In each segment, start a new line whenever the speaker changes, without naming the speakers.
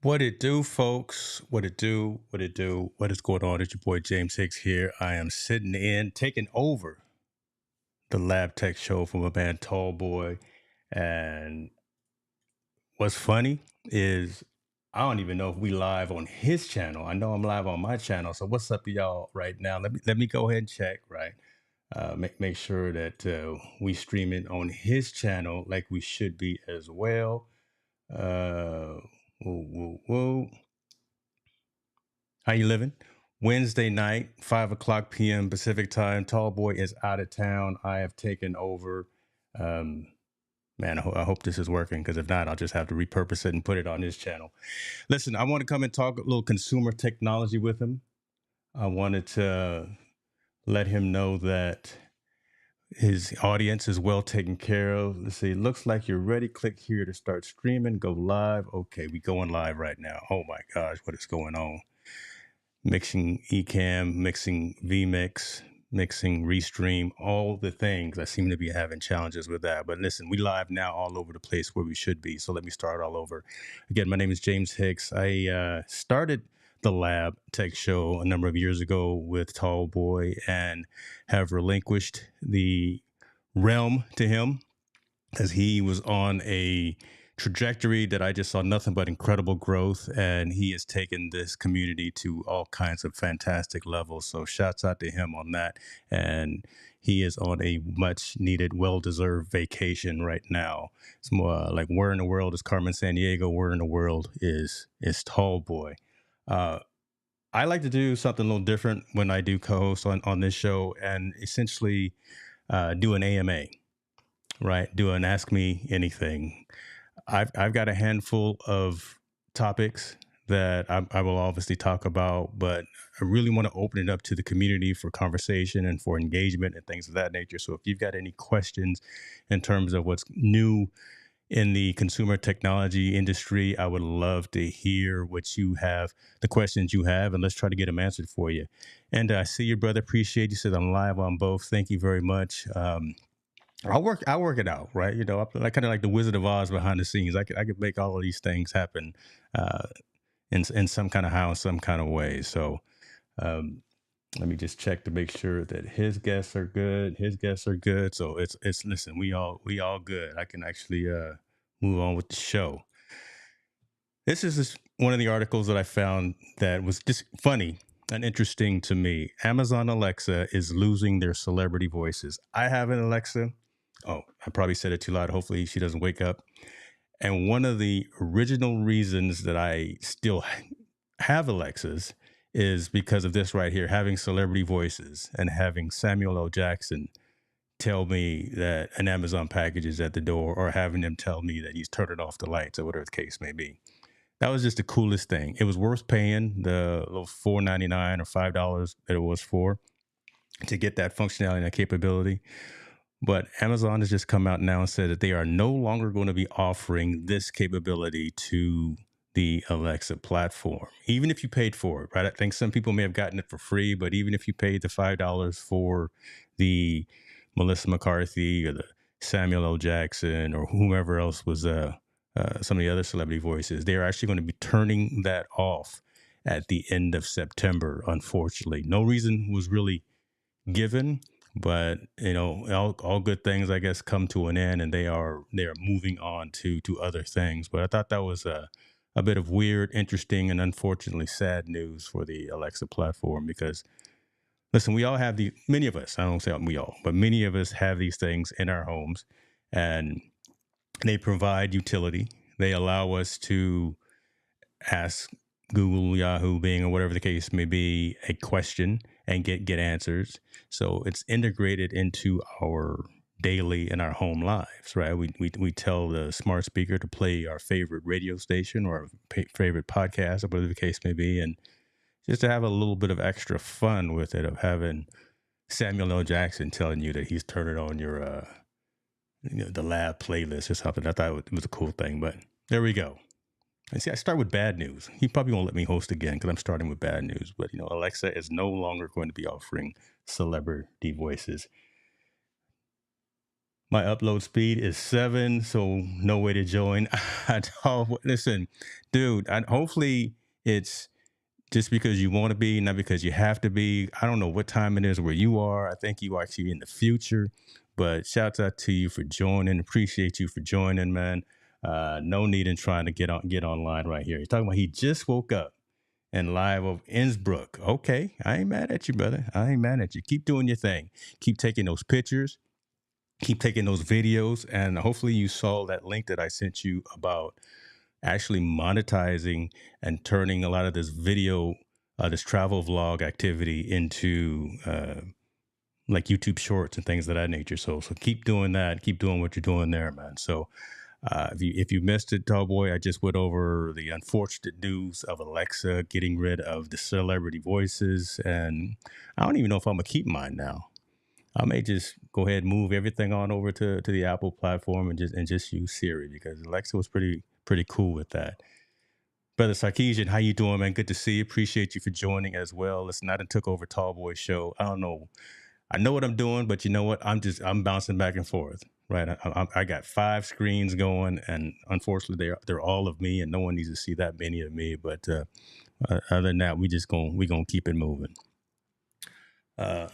What it do, folks? What it do? What it do? What is going on? It's your boy James Hicks here. I am sitting in, taking over the Lab Tech show from a band Tall Boy. And what's funny is I don't even know if we live on his channel. I know I'm live on my channel. So what's up to y'all right now? Let me go ahead and check, right? Make sure that we stream it on his channel like we should be as well. Uh, whoa, whoa, whoa. How you living? Wednesday night, 5 o'clock p.m. Pacific time. Tall Boy is out of town. I have taken over. Um, man, I hope this is working because if not, I'll just have to repurpose it and put it on his channel. Listen, I want to come and talk a little consumer technology with him. I wanted to let him know that his audience is well taken care of. Let's see. Looks like you're ready. Click here to start streaming. Go live. Okay, we going live right now. Oh my gosh, what is going on? Mixing Ecamm, mixing vMix, mixing Restream, all the things. I seem to be having challenges with that. But listen, we live now all over the place where we should be. So let me start all over. Again, my name is James Hicks. I started the Lab Tech Show a number of years ago with Tall Boy and have relinquished the realm to him as he was on a trajectory that I just saw nothing but incredible growth, and he has taken this community to all kinds of fantastic levels. So shouts out to him on that. And he is on a much needed, well deserved vacation right now. It's more like where in the world is Carmen San Diego? Where in the world is Tall Boy? Uh, I like to do something a little different when I do co-host on this show, and essentially do an AMA, right? Do an Ask Me Anything. I've got a handful of topics that I will obviously talk about, but I really want to open it up to the community for conversation and for engagement and things of that nature. So if you've got any questions in terms of what's new in the consumer technology industry, I would love to hear what you have, the questions you have, and let's try to get them answered for you. And I see your brother. Appreciate you. Said I'm live on both. Thank you very much. I'll work it out, right? I kind of like the Wizard of Oz behind the scenes. I could make all of these things happen uh, in some kind of how, some kind of way. So um, let me just check to make sure that his guests are good. His guests are good. So it's listen, we all good. I can actually move on with the show. This is just one of the articles that I found that was just funny and interesting to me. Amazon Alexa is losing their celebrity voices. I have an Alexa. Oh, I probably said it too loud. Hopefully she doesn't wake up. And one of the original reasons that I still have Alexas is because of this right here, having celebrity voices and having Samuel L. Jackson tell me that an Amazon package is at the door, or having them tell me that he's turning off the lights, or whatever the case may be. That was just the coolest thing. It was worth paying the little $4.99 or $5 that it was for to get that functionality and that capability. But Amazon has just come out now and said that they are no longer going to be offering this capability to the Alexa platform, even if you paid for it, right? I think some people may have gotten it for free, but even if you paid the $5 for the Melissa McCarthy or the Samuel L. Jackson or whomever else was some of the other celebrity voices, they are actually going to be turning that off at the end of September, unfortunately. No reason was really given, but all good things, I guess, come to an end, and they are moving on to other things. But I thought that was a bit of weird, interesting, and unfortunately sad news for the Alexa platform because listen, we all have many of us, I don't say we all, but many of us have these things in our homes, and they provide utility. They allow us to ask Google, Yahoo, Bing, or whatever the case may be, a question and get answers. So it's integrated into our daily and our home lives, right? We tell the smart speaker to play our favorite radio station or our favorite podcast, or whatever the case may be, and just to have a little bit of extra fun with it, of having Samuel L. Jackson telling you that he's turning on your the lab playlist or something. I thought it was a cool thing, but there we go. And see, I start with bad news. He probably won't let me host again because I'm starting with bad news. But Alexa is no longer going to be offering celebrity voices. My upload speed is 7, so no way to join. I don't, listen, dude. Hopefully, it's just because you want to be, not because you have to be. I don't know what time it is where you are. I think you are actually in the future, but shouts out to you for joining. Appreciate you for joining, man. No need in trying to get online right here. You're talking about he just woke up and live of Innsbruck. Okay, I ain't mad at you, brother. I ain't mad at you. Keep doing your thing. Keep taking those pictures. Keep taking those videos, and hopefully you saw that link that I sent you about actually monetizing and turning a lot of this video, this travel vlog activity into like YouTube Shorts and things of that nature. So keep doing that. Keep doing what you're doing there, man. So if you missed it, Tallboy, I just went over the unfortunate news of Alexa getting rid of the celebrity voices, and I don't even know if I'm gonna keep mine now. I may just go ahead and move everything on over to the Apple platform and just use Siri because Alexa was pretty cool with that. Brother Sarkeesian, how you doing, man? Good to see you. Appreciate you for joining as well. Listen, I done took over Tallboy show. I don't know. I know what I'm doing, but you know what? I'm bouncing back and forth. Right. I got 5 screens going, and unfortunately, they're all of me, and no one needs to see that many of me. But other than that, we gonna keep it moving. Uh,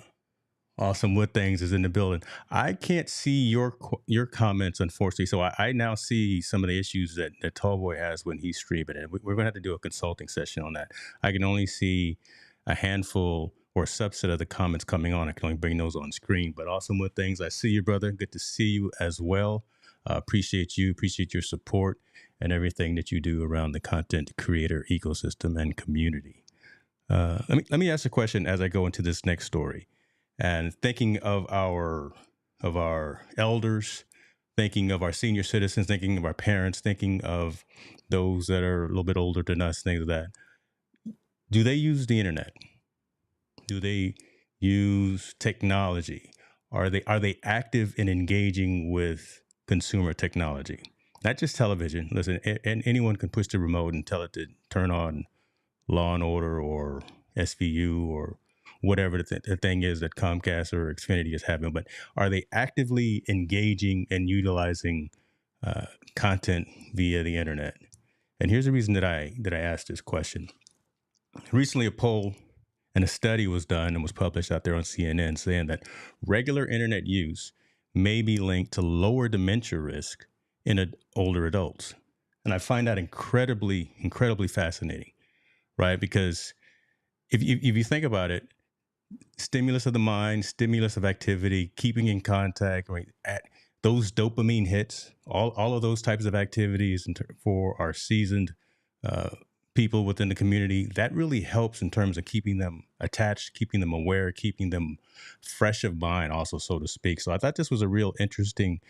Awesome. Wood Things is in the building. I can't see your comments, unfortunately. So I now see some of the issues that Tallboy has when he's streaming, and we're going to have to do a consulting session on that. I can only see a handful or a subset of the comments coming on. I can only bring those on screen. But Awesome Wood Things, I see you, brother. Good to see you as well. Appreciate you. Appreciate your support and everything that you do around the content creator ecosystem and community. Let me ask a question as I go into this next story, and thinking of our elders, thinking of our senior citizens, thinking of our parents, thinking of those that are a little bit older than us, things of that. Do they use the internet? Do they use technology? Are they active in engaging with consumer technology? Not just television. Listen, and anyone can push the remote and tell it to turn on Law and Order or SVU or whatever the thing is that Comcast or Xfinity is having. But are they actively engaging and utilizing uh, content via the internet? And here's the reason that I asked this question. Recently, a poll and a study was done and was published out there on CNN saying that regular internet use may be linked to lower dementia risk in older adults. And I find that incredibly fascinating, right? Because if you think about it, stimulus of the mind, stimulus of activity, keeping in contact, right? At those dopamine hits, all of those types of activities for our seasoned uh, people within the community, that really helps in terms of keeping them attached, keeping them aware, keeping them fresh of mind, also, so to speak. So I thought this was a real interesting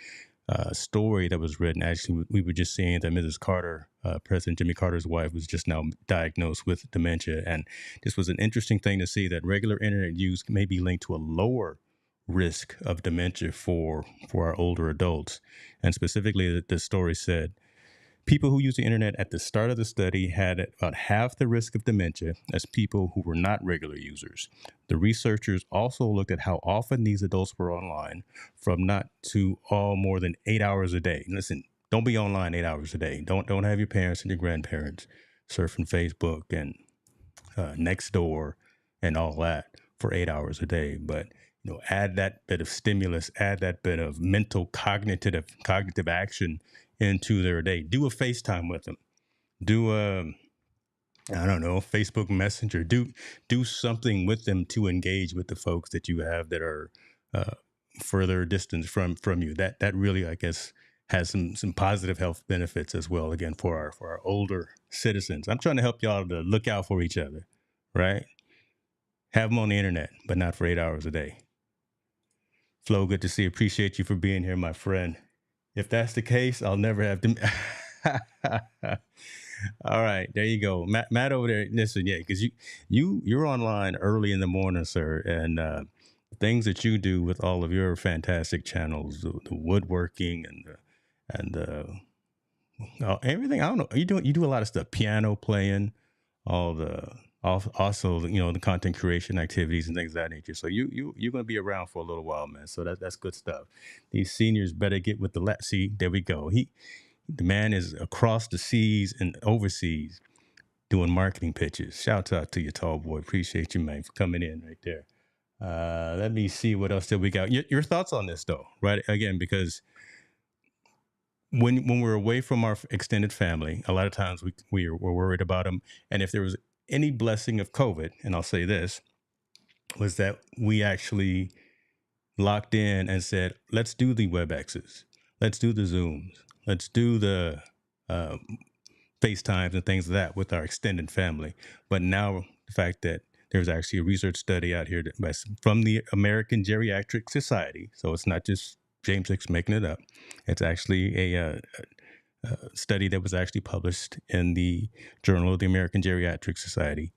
story that was written. Actually, we were just seeing that Mrs. Carter, President Jimmy Carter's wife, was just now diagnosed with dementia. And this was an interesting thing to see that regular internet use may be linked to a lower risk of dementia for our older adults. And specifically, the story said people who used the internet at the start of the study had about half the risk of dementia as people who were not regular users. The researchers also looked at how often these adults were online, from not to all more than 8 hours a day. Listen, don't be online 8 hours a day. Don't have your parents and your grandparents surfing Facebook and Nextdoor and all that for 8 hours a day. But add that bit of stimulus, add that bit of mental cognitive action into their day. Do a FaceTime with them. Do a I don't know, Facebook Messenger. Do something with them to engage with the folks that you have that are uh, further distance from you. That really, I guess, has some positive health benefits as well. Again, for our older citizens, I'm trying to help y'all to look out for each other, right? Have them on the internet, but not for 8 hours a day. Flo, good to see you. Appreciate you for being here, my friend. If that's the case, I'll never have to. All right, there you go, Matt over there. Listen, yeah, because you're online early in the morning, sir, and things that you do with all of your fantastic channels, the woodworking and everything. I don't know. You do a lot of stuff, piano playing, all the Also, the content creation activities and things of that nature. So you're going to be around for a little while, man. So that's good stuff. These seniors better get with the see. There we go. The man is across the seas and overseas doing marketing pitches. Shout out to you, tall boy. Appreciate you, man, for coming in right there. Let me see what else did we got. Your thoughts on this, though, right? Again, because when we're away from our extended family, a lot of times we're worried about them. And if there was any blessing of COVID, and I'll say this, was that we actually locked in and said, let's do the WebExes, let's do the Zooms, let's do the uh, FaceTimes and things like that with our extended family. But now the fact that there's actually a research study out here from the American Geriatric Society, so it's not just James Hicks making it up. It's actually a study that was actually published in the Journal of the American Geriatric Society.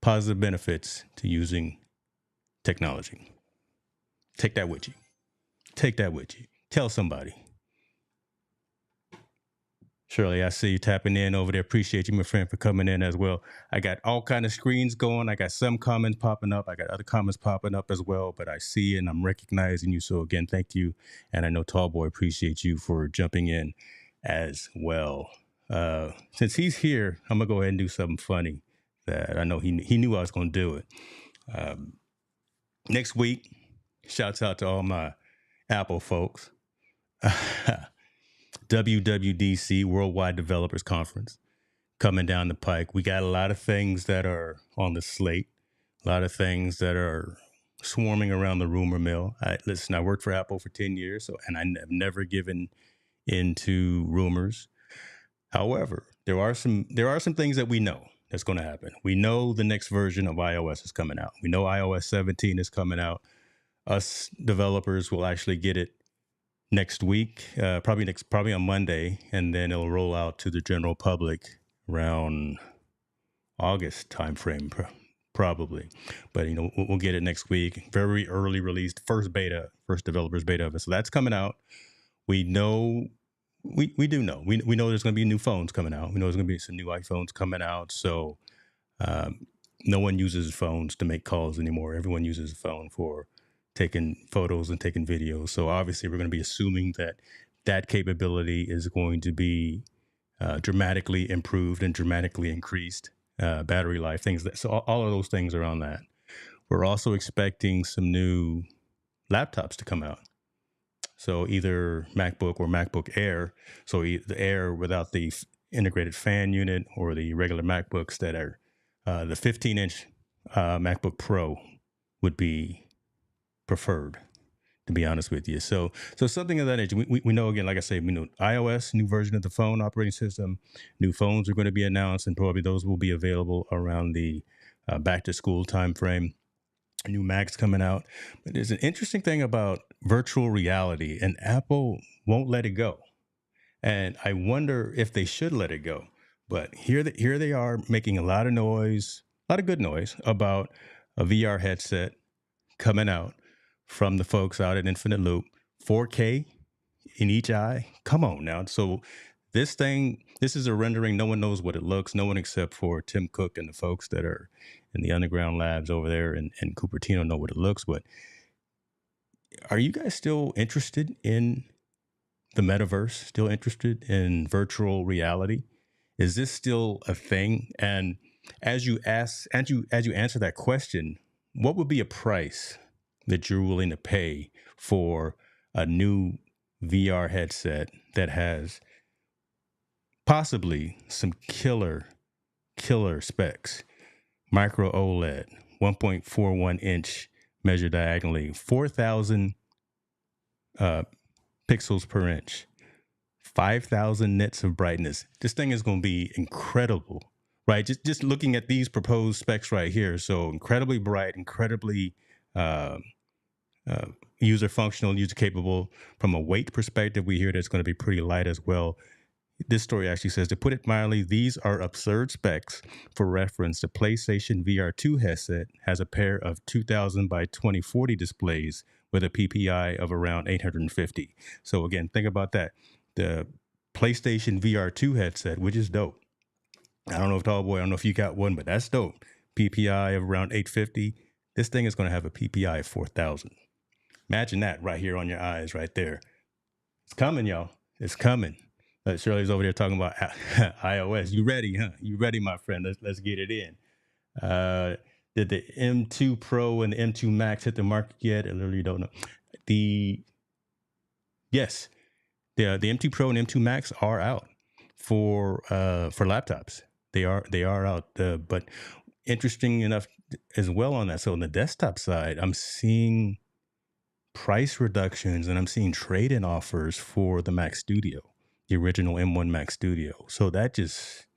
Positive benefits to using technology. Take that with you. Take that with you. Tell somebody. Shirley, I see you tapping in over there. Appreciate you, my friend, for coming in as well. I got all kind of screens going. I got some comments popping up. I got other comments popping up as well, but I see and I'm recognizing you. So again, thank you. And I know Tallboy appreciate you for jumping in as well. Since he's here, I'm gonna go ahead and do something funny that I know he knew I was gonna do it. Next week, shouts out to all my Apple folks. WWDC, Worldwide Developers Conference, coming down the pike. We got a lot of things that are on the slate, a lot of things that are swarming around the rumor mill. Listen, I worked for Apple for 10 years, and I've never given into rumors. However, there are some things that we know that's going to happen. We know the next version of iOS is coming out. We know iOS 17 is coming out. Us developers will actually get it next week, probably on Monday, and then it'll roll out to the general public around August timeframe, probably. But we'll get it next week. Very early release, first developers beta of it. So that's coming out. We know. We do know. We know there's going to be new phones coming out. We know there's going to be some new iPhones coming out. So no one uses phones to make calls anymore. Everyone uses a phone for taking photos and taking videos. So obviously we're going to be assuming that capability is going to be dramatically improved and dramatically increased. Battery life, so all of those things are on that. We're also expecting some new laptops to come out. So either MacBook or MacBook Air. So the Air without the integrated fan unit, or the regular MacBooks that are the 15-inch MacBook Pro would be preferred, to be honest with you. So something of that nature. We know, again, like I say, we know iOS, new version of the phone operating system, new phones are going to be announced, and probably those will be available around the back to school timeframe. New Macs coming out. But there's an interesting thing about virtual reality, and Apple won't let it go. And I wonder if they should let it go. But here they are making a lot of noise, a lot of good noise about a VR headset coming out from the folks out at Infinite Loop, 4K in each eye. Come on now. So this is a rendering. No one knows what it looks. No one except for Tim Cook and the folks that are in the underground labs over there in Cupertino know what it looks. But are you guys still interested in the metaverse? Still interested in virtual reality? Is this still a thing? And as you answer that question, what would be a price that you're willing to pay for a new VR headset that has possibly some killer specs? Micro OLED, 1.41 inch measured diagonally, 4,000 pixels per inch, 5,000 nits of brightness. This thing is going to be incredible, right? Just looking at these proposed specs right here. So incredibly bright, incredibly user functional, user capable. From a weight perspective, we hear that it's going to be pretty light as well. This story actually says, to put it mildly, these are absurd specs. For reference, the PlayStation VR 2 headset has a pair of 2000 by 2040 displays with a PPI of around 850. So again, think about that. The PlayStation VR 2 headset, which is dope, I don't know if Tall Boy, I don't know if you got one, but that's dope. PPI of around 850. This thing is going to have a PPI of 4,000. Imagine that right here on your eyes, right there. It's coming, y'all. It's coming. Shirley's over there talking about iOS. You ready, huh? You ready, my friend? Let's get it in. Did the M2 Pro and the M2 Max hit the market yet? I literally don't know. The Yes, the M2 Pro and M2 Max are out for laptops. They are out. But interesting enough as well on that. So on the desktop side, I'm seeing price reductions and I'm seeing trade-in offers for the Mac Studio, the original M1 Mac Studio. So that just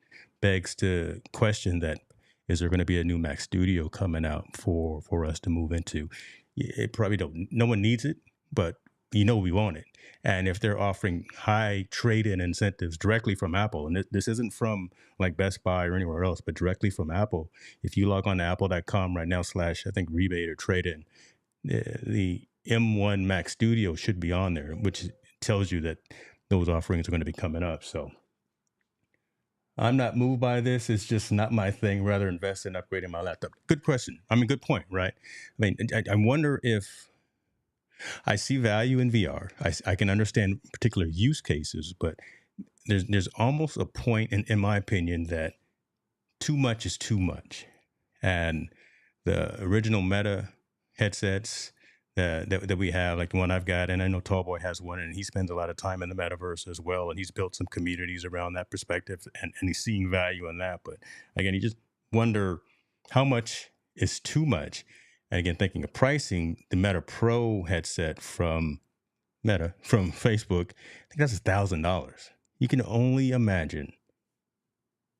begs to question that, is there going to be a new Mac Studio coming out for us to move into? It probably don't. No one needs it, but we want it. And if they're offering high trade-in incentives directly from Apple, and this isn't from like Best Buy or anywhere else, but directly from Apple, if you log on to apple.com right now slash I think rebate or trade-in, the M1 Mac Studio should be on there, which tells you that those offerings are going to be coming up. So I'm not moved by this. It's just not my thing. Rather invest in upgrading my laptop. Good question. I mean, good point, right? I mean, I wonder if I see value in VR. I can understand particular use cases, but there's almost a point, in my opinion, that too much is too much. And the original Meta headsets that we have, like the one I've got, and I know Tallboy has one, and he spends a lot of time in the metaverse as well, and he's built some communities around that perspective, and he's seeing value in that. But again, you just wonder how much is too much. And again, thinking of pricing, the Meta Pro headset from Meta, from Facebook, I think that's $1,000. You can only imagine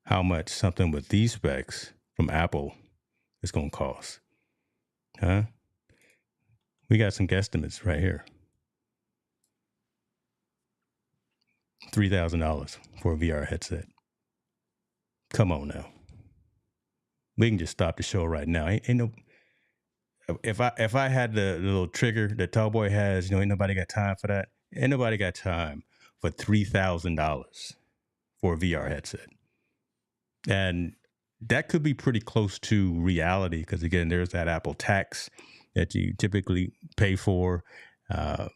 how much something with these specs from Apple is going to cost. Huh? We got some guesstimates right here. $3,000 for a VR headset. Come on now. We can just stop the show right now. Ain't no. If I had the little trigger that Tallboy has, ain't nobody got time for that. Ain't nobody got time for $3,000 for a VR headset. And that could be pretty close to reality because, again, there's that Apple tax that you typically pay for. And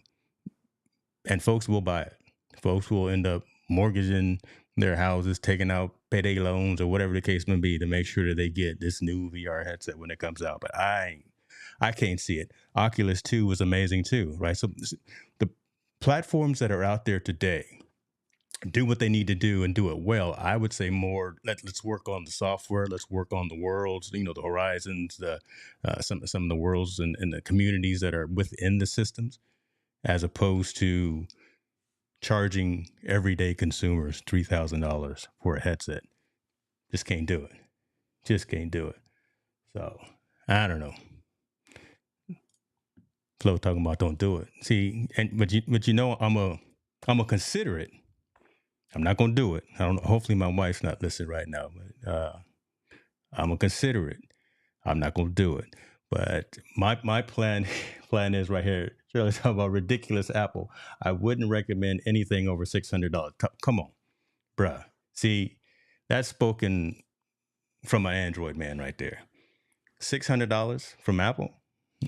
folks will buy it. Folks will end up mortgaging their houses, taking out payday loans or whatever the case may be to make sure that they get this new VR headset when it comes out. But I can't see it. Oculus 2 was amazing too, right? So the platforms that are out there today do what they need to do and do it well. I would say more. Let's work on the software. Let's work on the worlds. The horizons, some of the worlds and the communities that are within the systems, as opposed to charging everyday consumers $3,000 for a headset. Just can't do it. Just can't do it. So I don't know. Flo talking about don't do it. See, but I'm a consider it. I'm not gonna do it. I don't. Hopefully, my wife's not listening right now. But I'm gonna consider it. I'm not gonna do it. But my plan is right here. Shirley talking about ridiculous Apple. I wouldn't recommend anything over $600. Come on, bruh. See, that's spoken from an Android man right there. $600 from Apple,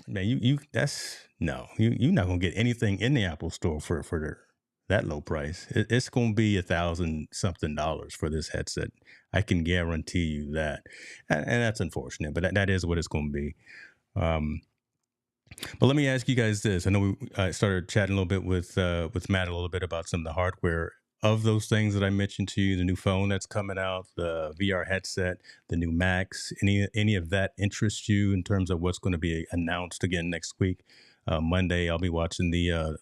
man. You that's no. You're not gonna get anything in the Apple store for that low price. It's gonna be $1,000 something for this headset. I can guarantee you that, and that's unfortunate, but that is what it's gonna be. Um, but let me ask you guys this. I know I started chatting a little bit with Matt a little bit about some of the hardware of those things that I mentioned to you. The new phone that's coming out, the VR headset, the new Macs. Any of that interests you in terms of what's going to be announced again next week? Monday, I'll be watching the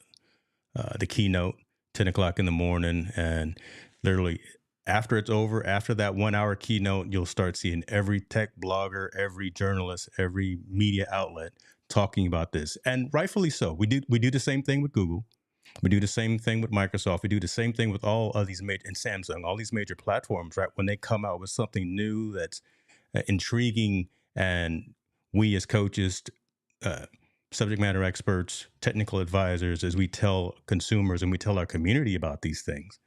keynote, 10 o'clock in the morning, and literally after it's over, after that 1 hour keynote, you'll start seeing every tech blogger, every journalist, every media outlet talking about this, and rightfully so. We do the same thing with Google. We do the same thing with Microsoft. We do the same thing with all of these major, and Samsung, all these major platforms, right? When they come out with something new that's intriguing, and we as coaches, uh, subject matter experts, technical advisors, as we tell consumers and we tell our community about these things.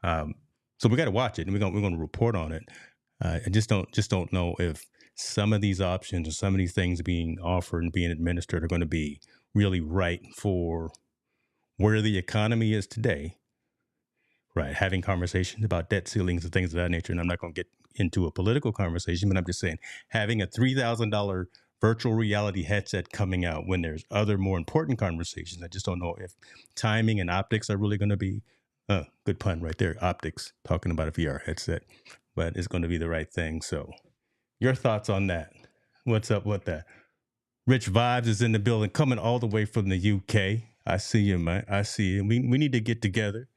Um, so we got to watch it, and we're going to report on it. I just don't know if some of these options or some of these things being offered and being administered are going to be really right for where the economy is today. Right, having conversations about debt ceilings and things of that nature. And I'm not going to get into a political conversation, but I'm just saying having a $3,000 virtual reality headset coming out when there's other more important conversations. I just don't know if timing and optics are really going to be, good pun right there, optics, talking about a VR headset, but it's going to be the right thing. So, your thoughts on that? What's up with that? Rich Vibes is in the building, coming all the way from the UK. I see you, man. I see you. We need to get together,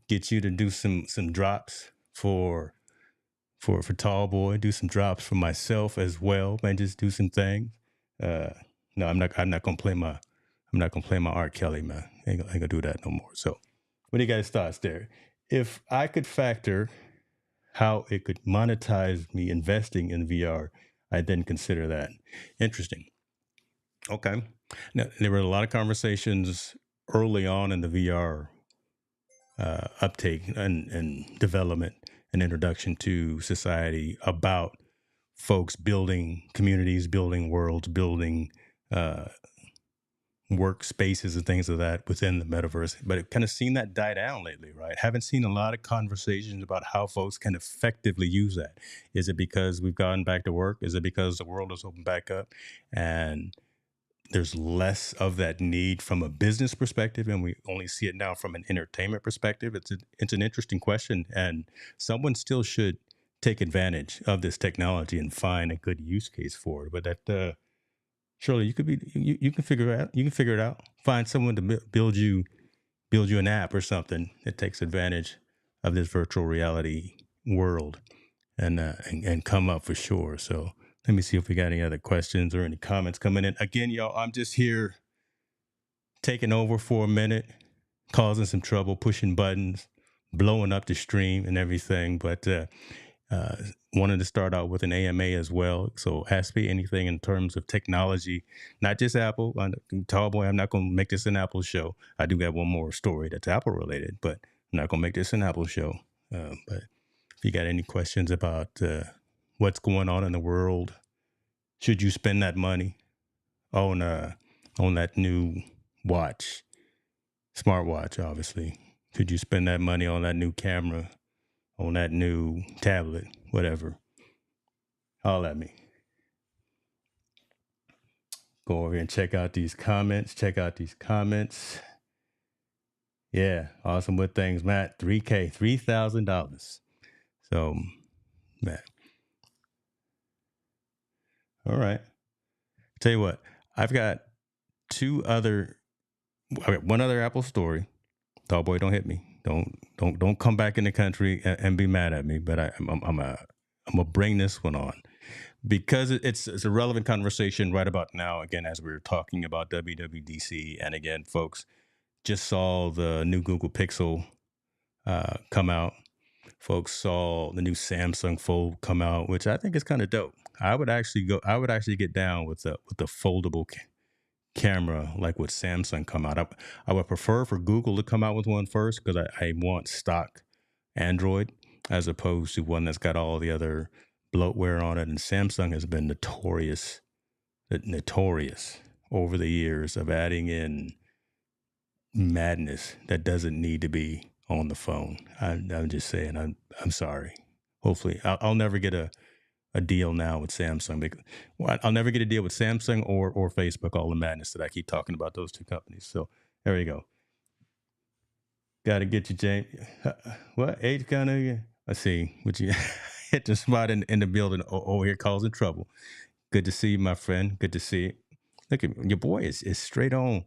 get you to do some drops for Tall Boy, do some drops for myself as well, man. Just do some things. Uh, no, I'm not gonna play my R. Kelly, man. Ain't gonna do that no more. So, what do you guys thoughts there? If I could factor how it could monetize me investing in VR, I'd then consider that. Interesting. Okay. Now, there were a lot of conversations early on in the VR uptake and development and introduction to society about folks building communities, building worlds, building uh, workspaces and things of that within the metaverse. But it kind of seen that die down lately, right? Haven't seen a lot of conversations about how folks can effectively use that. Is it because we've gone back to work? Is it because the world has opened back up and there's less of that need from a business perspective, and we only see it now from an entertainment perspective? It's an interesting question, and someone still should take advantage of this technology and find a good use case for it. But that surely you can figure it out. You can figure it out. Find someone to build you an app or something that takes advantage of this virtual reality world, and come up for sure. So let me see if we got any other questions or any comments coming in. Again, y'all, I'm just here taking over for a minute, causing some trouble, pushing buttons, blowing up the stream and everything. But uh, wanted to start out with an AMA as well. So ask me anything in terms of technology, not just Apple. Tall Boy, I'm not going to make this an Apple show. I do have one more story that's Apple related, but I'm not going to make this an Apple show. But if you got any questions about what's going on in the world, should you spend that money on that new watch, smartwatch, obviously? Could you spend that money on that new camera, on that new tablet, whatever? Holler at me. Go over here and check out these comments. Check out these comments. Yeah, awesome. What things, Matt? 3K, $3,000. So, Matt. All right. Tell you what, I've got I got one other Apple story. Tall Boy, don't hit me. Don't come back in the country and be mad at me. But I'm gonna bring this one on because it's a relevant conversation right about now. Again, as we were talking about WWDC, and again, folks just saw the new Google Pixel come out. Folks saw the new Samsung Fold come out, which I think is kind of dope. I would actually get down with the foldable camera like what Samsung come out. I would prefer for Google to come out with one first because I want stock Android as opposed to one that's got all the other bloatware on it. And Samsung has been notorious over the years of adding in madness that doesn't need to be on the phone. I'm just saying. I'm sorry. Hopefully, I'll never get a deal now with Samsung. Well, I'll never get a deal with Samsung or Facebook. All the madness that I keep talking about those two companies. So there you go. Got to get you, James. What age kind of? Let's see. Would you hit the spot in the building over here causing trouble? Good to see you, my friend. Good to see you. Look at your boy is straight on.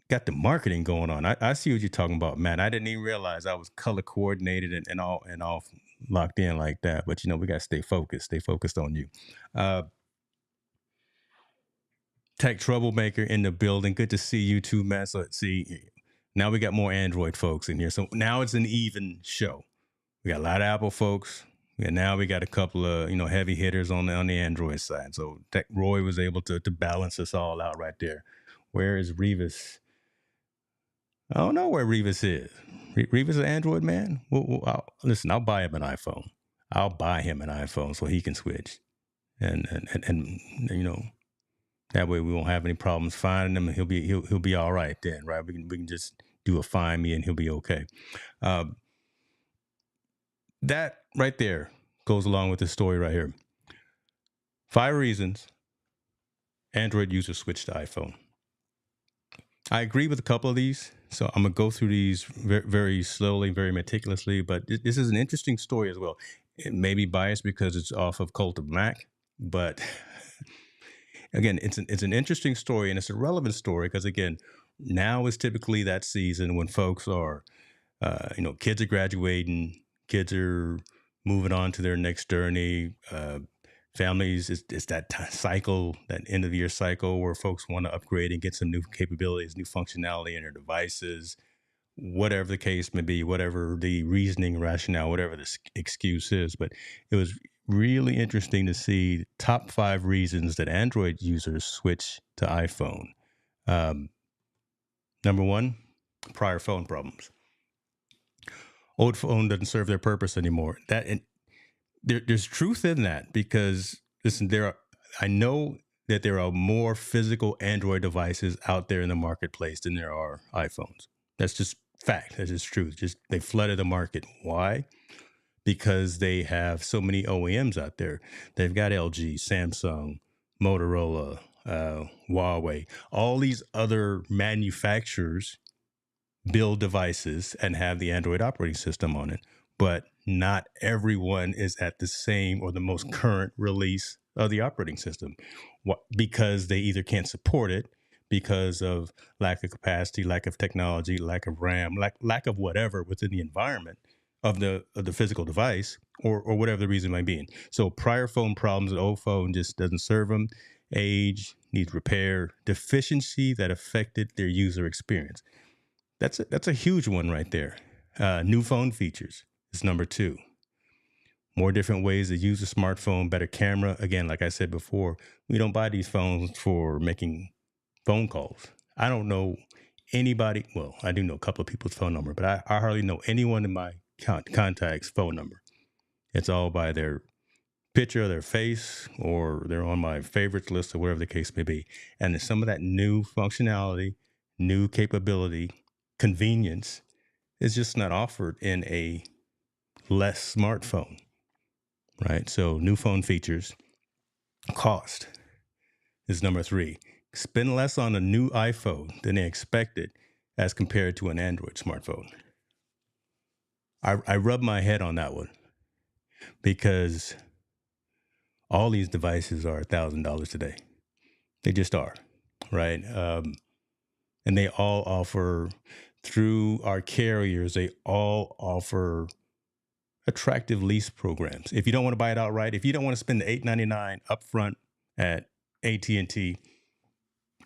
Got the marketing going on. I see what you're talking about, man. I didn't even realize I was color coordinated and all locked in like that. But we gotta stay focused. Stay focused on you. Uh, Tech troublemaker in the building. Good to see you too, man. So let's see. Now we got more Android folks in here. So now it's an even show. We got a lot of Apple folks. And now we got a couple of heavy hitters on the Android side. So Roy was able to balance us all out right there. Where is Revis? I don't know where Revis is. Revis an Android man? Listen, I'll buy him an iPhone. I'll buy him an iPhone so he can switch, and you know, that way we won't have any problems finding him, and he'll be all right then, right? We can just do a find me, and he'll be okay. Um, that right there goes along with this story right here. 5 reasons Android users switch to iPhone. I agree with a couple of these, so I'm gonna go through these very, very slowly, very meticulously. But this is an interesting story as well. It may be biased because it's off of Cult of Mac, but again, it's an interesting story, and it's a relevant story because again, now is typically that season when folks are, kids are graduating, kids are moving on to their next journey. Families, it's that cycle, that end of year cycle where folks want to upgrade and get some new capabilities, new functionality in their devices, whatever the case may be, whatever the reasoning, rationale, whatever the excuse is. But it was really interesting to see top 5 reasons that Android users switch to iPhone. Um, Number one, prior phone problems. Old phone doesn't serve their purpose anymore. That and there's truth in that because listen, I know that there are more physical Android devices out there in the marketplace than there are iPhones. That's just fact. That's just truth. Just they flooded the market. Why? Because they have so many OEMs out there. They've got LG, Samsung, Motorola, Huawei, all these other manufacturers build devices and have the Android operating system on it. But not everyone is at the same or the most current release of the operating system because they either can't support it because of lack of capacity, lack of technology, lack of RAM, lack of whatever within the environment of the physical device, or whatever the reason might be. So prior phone problems, an old phone just doesn't serve them. Age, needs repair, deficiency that affected their user experience. That's a huge one right there. New phone features is number 2. More different ways to use a smartphone, better camera. Again, like I said before, we don't buy these phones for making phone calls. I don't know anybody. Well, I do know a couple of people's phone number, but I hardly know anyone in my contacts phone number. It's all by their picture of their face, or they're on my favorites list, or whatever the case may be. And there's some of that new functionality, new capability, convenience is just not offered in a less smartphone, right? So new phone features. Cost is number 3. Spend less on a new iPhone than they expected as compared to an Android smartphone. I rub my head on that one because all these devices are $1,000 today. They just are, right? And they all offer, through our carriers, they all offer attractive lease programs. If you don't want to buy it outright, if you don't want to spend the $8.99 upfront at AT&T,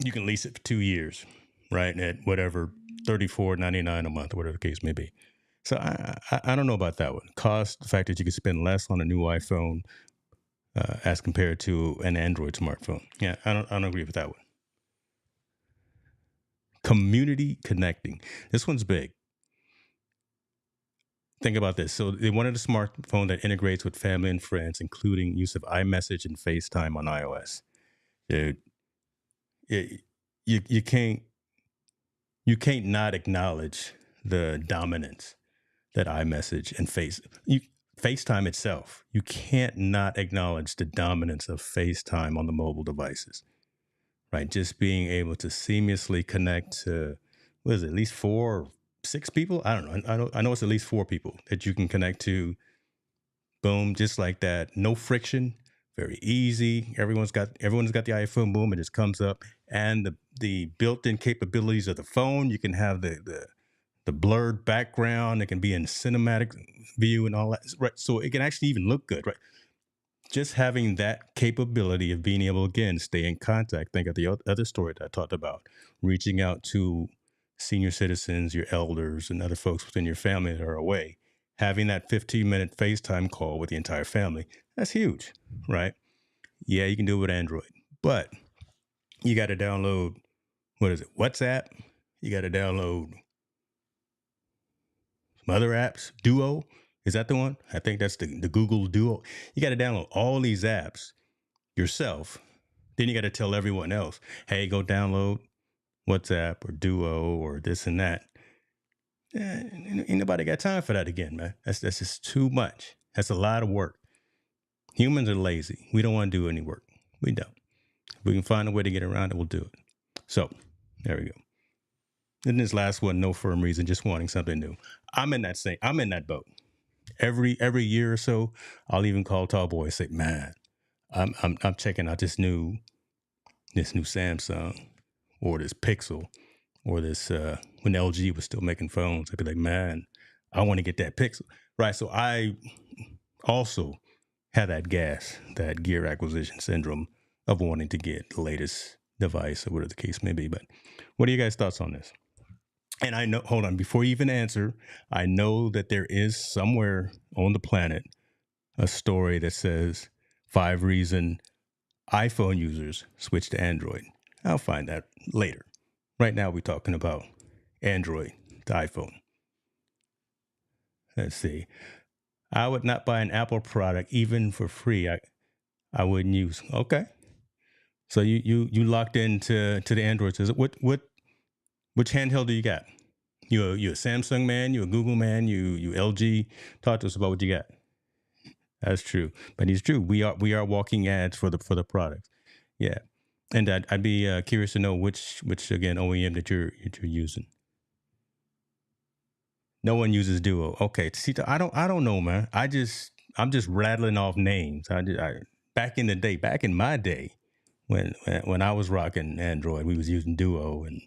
you can lease it for 2 years, right? At whatever, $34.99 a month, or whatever the case may be. So I don't know about that one. Cost, the fact that you can spend less on a new iPhone as compared to an Android smartphone. Yeah, I don't agree with that one. Community connecting. This one's big. Think about this. So they wanted a smartphone that integrates with family and friends, including use of iMessage and FaceTime on iOS. Dude, it, you can't not acknowledge the dominance that iMessage and FaceTime itself. You can't not acknowledge the dominance of FaceTime on the mobile devices, right? Just being able to seamlessly connect to, what is it, at least 4 or 6 people? I don't know. I know it's at least 4 people that you can connect to. Boom, just like that. No friction. Very easy. Everyone's got the iPhone. Boom, it just comes up. And the built-in capabilities of the phone. You can have the blurred background. It can be in cinematic view and all that. Right. So it can actually even look good. Right. Just having that capability of being able, again, stay in contact. Think of the other story that I talked about, reaching out to senior citizens, your elders, and other folks within your family that are away. Having that 15-minute FaceTime call with the entire family, that's huge, right? Yeah, you can do it with Android, but you got to download, what is it, WhatsApp? You got to download some other apps, Duo. Is that the one? I think that's the Google Duo. You got to download all these apps yourself. Then you got to tell everyone else, hey, go download WhatsApp or Duo or this and that. Ain't nobody got time for that again, man. That's just too much. That's a lot of work. Humans are lazy. We don't want to do any work. We don't. If we can find a way to get around it, we'll do it. So there we go. And this last one, no firm reason, just wanting something new. I'm in that boat. Every year or so, I'll even call Tall Boy and say, man, I'm checking out this new Samsung or this Pixel or this when LG was still making phones. I'd be like, man, I want to get that Pixel. Right. So I also had that gear acquisition syndrome of wanting to get the latest device or whatever the case may be. But what are you guys' thoughts on this? And I know, hold on, before you even answer, I know that there is somewhere on the planet a story that says 5 reasons iPhone users switch to Android. I'll find that later. Right now, we're talking about Android to iPhone. Let's see. I would not buy an Apple product even for free. I wouldn't use. Okay. So you locked into the Android. Which handheld do you got? You a Samsung man? You a Google man? You LG? Talk to us about what you got. That's true, but it's true. We are walking ads for the products. Yeah, and I'd be curious to know which again OEM that you're using. No one uses Duo. Okay, see, I don't know, man. I'm just rattling off names. Back in the day, back in my day, when I was rocking Android, we was using Duo, and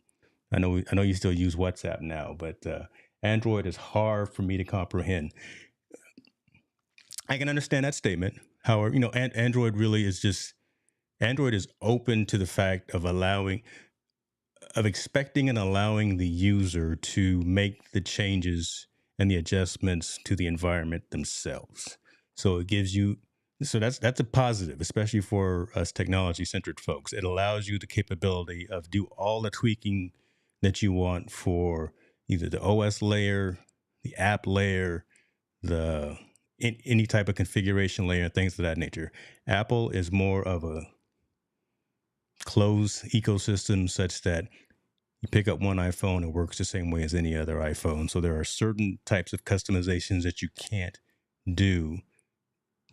I know you still use WhatsApp now, but Android is hard for me to comprehend. I can understand that statement. However, Android really is just Android is open to the fact of expecting and allowing the user to make the changes and the adjustments to the environment themselves. So it gives you that's a positive, especially for us technology centered folks. It allows you the capability of do all the tweaking that you want for either the OS layer, the app layer, the any type of configuration layer and things of that nature. Apple is more of a closed ecosystem such that you pick up one iPhone, it works the same way as any other iPhone. So there are certain types of customizations that you can't do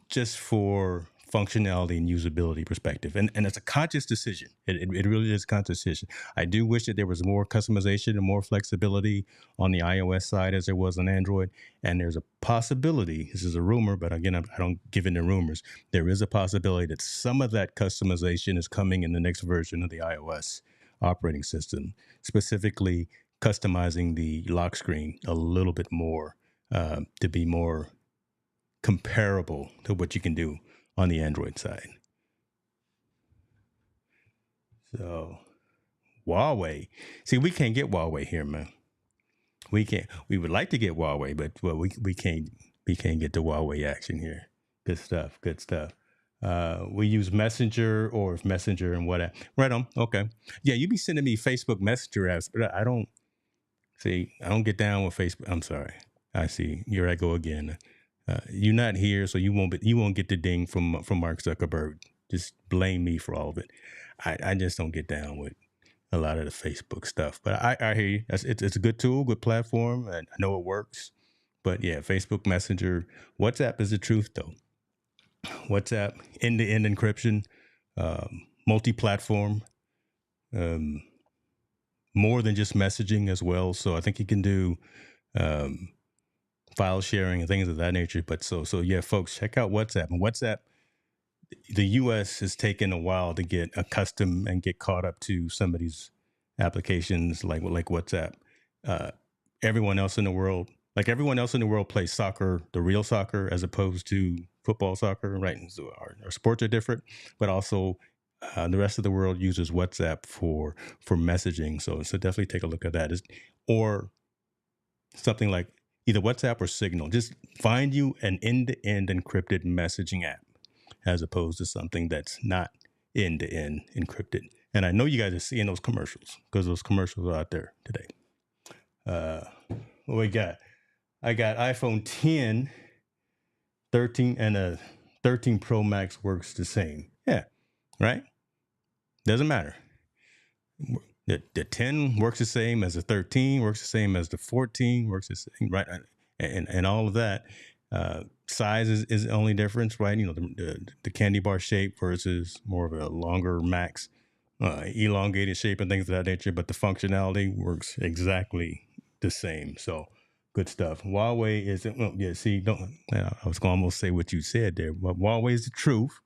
just for functionality and usability perspective. And it's a conscious decision. It really is a conscious decision. I do wish that there was more customization and more flexibility on the iOS side as there was on Android. And there's a possibility, this is a rumor, but again, I don't give in to rumors. There is a possibility that some of that customization is coming in the next version of the iOS operating system, specifically customizing the lock screen a little bit more to be more comparable to what you can do on the Android side. So Huawei, see, we can't get Huawei here, man. We can't. We would like to get Huawei, but we can't get the Huawei action here. Good stuff. Good stuff. We use Messenger or Messenger and whatever. Right on. Okay. Yeah, you be sending me Facebook Messenger apps, but I don't see. I don't get down with Facebook. I'm sorry. I see. Here I go again. You're not here, so you won't get the ding from Mark Zuckerberg. Just blame me for all of it. I just don't get down with a lot of the Facebook stuff. But I hear you. It's a good tool, good platform, and I know it works. But yeah, Facebook Messenger, WhatsApp is the truth though. WhatsApp end-to-end encryption, multi-platform, more than just messaging as well. So I think you can do file sharing and things of that nature. But so yeah, folks, check out WhatsApp. And WhatsApp, the U.S. has taken a while to get accustomed and get caught up to some of these applications like WhatsApp. Everyone else in the world plays soccer, the real soccer, as opposed to football soccer, right? And so our sports are different, but also the rest of the world uses WhatsApp for messaging. So definitely take a look at that. Or something like either WhatsApp or Signal. Just find you an end-to-end encrypted messaging app as opposed to something that's not end-to-end encrypted. And I know you guys are seeing those commercials because those commercials are out there today. What we got? I got iPhone 10 13 and a 13 Pro Max works the same. Yeah, right? Doesn't matter. The 10 works the same as the 13, works the same as the 14, works the same, right? And all of that. Size is the only difference, right? You know, the candy bar shape versus more of a longer max, elongated shape and things of that nature. But the functionality works exactly the same. So good stuff. Huawei is, well, yeah, see, don't, I was going to almost say what you said there, but Huawei is the truth.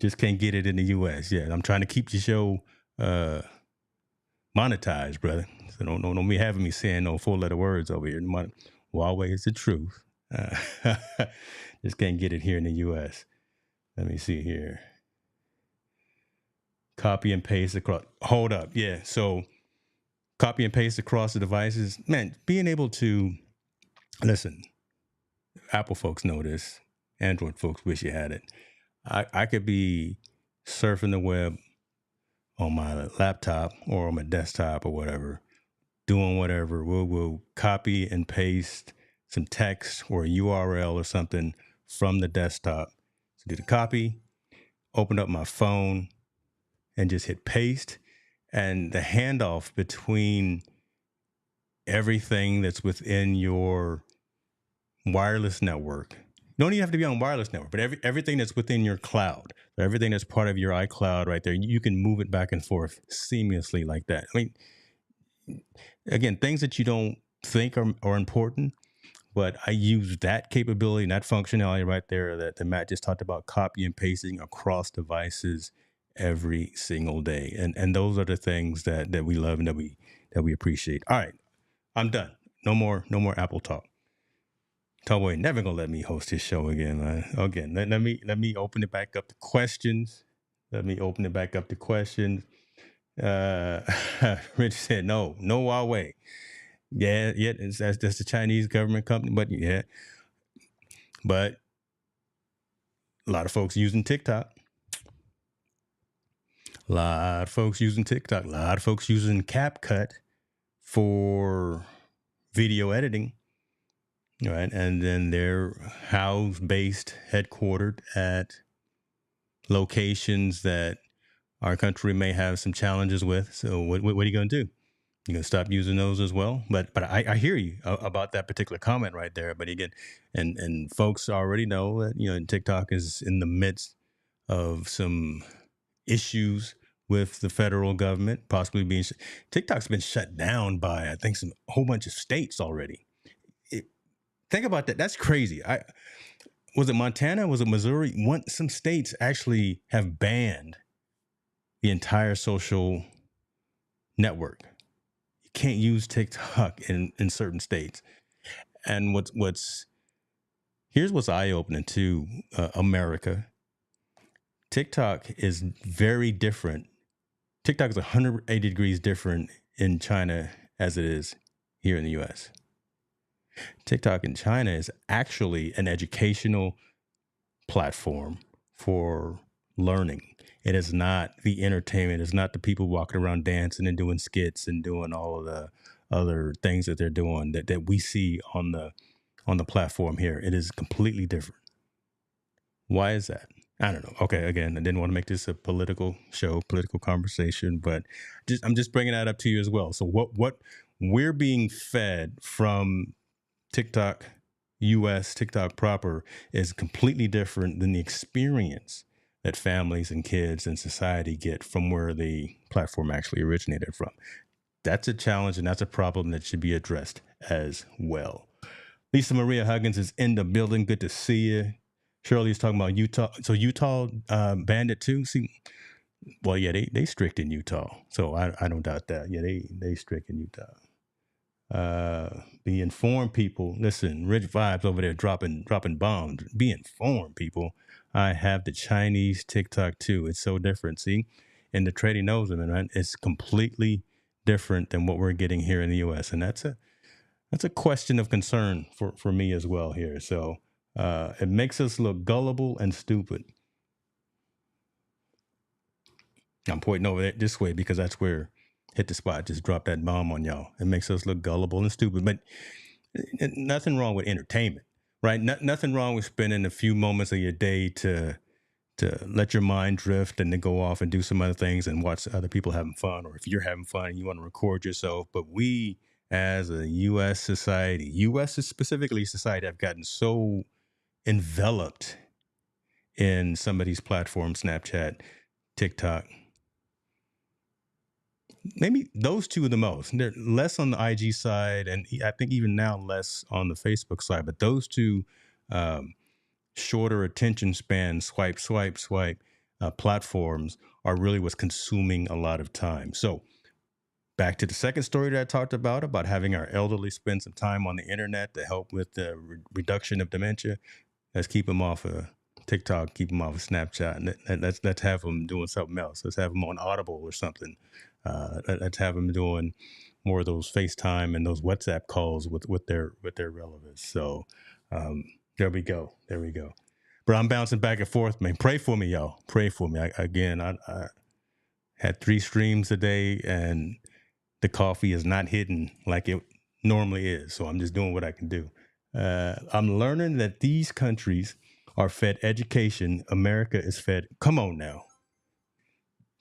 Just can't get it in the US. Yeah, I'm trying to keep the show monetized, brother. So don't be having me saying no 4-letter words over here. Huawei is the truth. Just can't get it here in the US. Let me see here. Copy and paste across. Hold up. Yeah. So copy and paste across the devices. Man, being able to listen, Apple folks know this. Android folks wish you had it. I could be surfing the web on my laptop or on my desktop or whatever, doing whatever. We'll copy and paste some text or a URL or something from the desktop. So do the copy, open up my phone, and just hit paste. And the handoff between everything that's within your wireless network. You don't even have to be on wireless network, but everything that's within your cloud, everything that's part of your iCloud right there, you can move it back and forth seamlessly like that. I mean, again, things that you don't think are important, but I use that capability and that functionality right there that Matt just talked about, copy and pasting across devices every single day. And those are the things that we love and that we appreciate. All right, I'm done. No more Apple talk. Tallboy never gonna let me host his show again, man. Again, let me open it back up to questions. Let me open it back up to questions. Rich said no Huawei. Yeah, that's the Chinese government company, but yeah, but a lot of folks using TikTok. A lot of folks using TikTok. A lot of folks using CapCut for video editing. Right. And then they're based, headquartered at locations that our country may have some challenges with. So what are you going to do? You going to stop using those as well? But I hear you about that particular comment right there. But again, and folks already know that, TikTok is in the midst of some issues with the federal government, possibly TikTok's been shut down by, I think, a whole bunch of states already. Think about that. That's crazy. Was it Montana? Was it Missouri? Some states actually have banned the entire social network. You can't use TikTok in certain states. And here's what's eye-opening to America. TikTok is very different. TikTok is 180 degrees different in China as it is here in the US. TikTok in China is actually an educational platform for learning. It is not the entertainment. It's not the people walking around dancing and doing skits and doing all of the other things that they're doing that we see on the platform here. It is completely different. Why is that? I don't know. Okay, again, I didn't want to make this a political show, political conversation, but I'm just bringing that up to you as well. So what we're being fed from TikTok US, TikTok proper, is completely different than the experience that families and kids and society get from where the platform actually originated from. That's a challenge and that's a problem that should be addressed as well. Lisa Maria Huggins is in the building. Good to see you. Shirley is talking about Utah. So Utah banned it too? See, well, yeah, they strict in Utah. So I don't doubt that. Yeah, they strict in Utah. Be informed, people. Listen, Rich Vibes over there dropping bombs. Be informed, people. I have the Chinese TikTok too. It's so different. See, and the trading knows them, right? It's completely different than what we're getting here in the U.S. And that's a question of concern for me as well here. So it makes us look gullible and stupid. I'm pointing over this way because that's where hit the spot, just drop that bomb on y'all. It makes us look gullible and stupid, but nothing wrong with entertainment. right? Nothing wrong with spending a few moments of your day to let your mind drift and then go off and do some other things and watch other people having fun, or if you're having fun and you want to record yourself. But we, as a U.S. society, U.S. is specifically society, have gotten so enveloped in some of these platforms, Snapchat, TikTok, maybe those two the most. They're less on the IG side, and I think even now less on the Facebook side. But those two um, shorter attention span, swipe, swipe, swipe platforms are really what's consuming a lot of time. So back to the second story that I talked about having our elderly spend some time on the internet to help with the reduction of dementia. Let's keep them off of TikTok, keep them off of Snapchat, and let's have them doing something else. Let's have them on Audible or something. Let's have them doing more of those FaceTime and those WhatsApp calls with their relatives. So there we go. There we go. But I'm bouncing back and forth, man. Pray for me, y'all. Pray for me. I had 3 streams a day, and the coffee is not hitting like it normally is. So I'm just doing what I can do. I'm learning that these countries are fed education. America is fed. Come on now.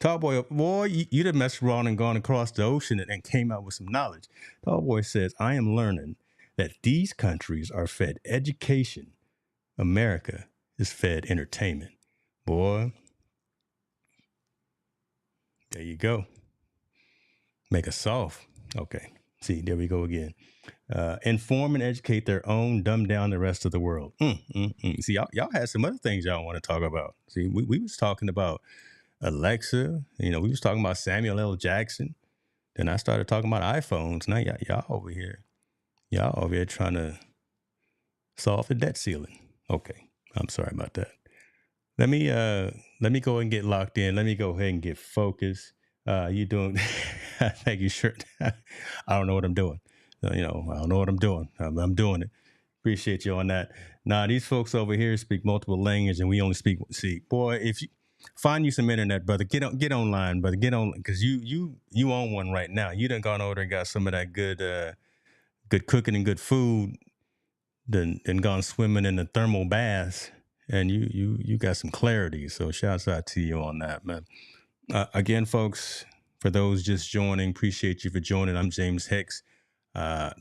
Tallboy, boy, you done messed around and gone across the ocean and came out with some knowledge. Tallboy says, I am learning that these countries are fed education. America is fed entertainment. Boy, there you go. Make us soft. Okay. See, there we go again. Inform and educate their own, dumb down the rest of the world. See, y'all had some other things y'all want to talk about. See, we was talking about Alexa. We was talking about Samuel L. Jackson. Then I started talking about iPhones. Now y'all over here trying to solve the debt ceiling. Okay, I'm sorry about that. Let me go and get locked in. Let me go ahead and get focused. You doing? Thank you, shirt. I don't know what I'm doing. I don't know what I'm doing. I'm doing it. Appreciate you on that. Nah, these folks over here speak multiple languages, and we only speak. See, boy, if you find you some internet, brother, get online, brother, get on, because you own one right now. You done gone over and got some of that good cooking and good food. Then gone swimming in the thermal baths, and you got some clarity. So shouts out to you on that, man. Again, folks, for those just joining, appreciate you for joining. I'm James Hicks,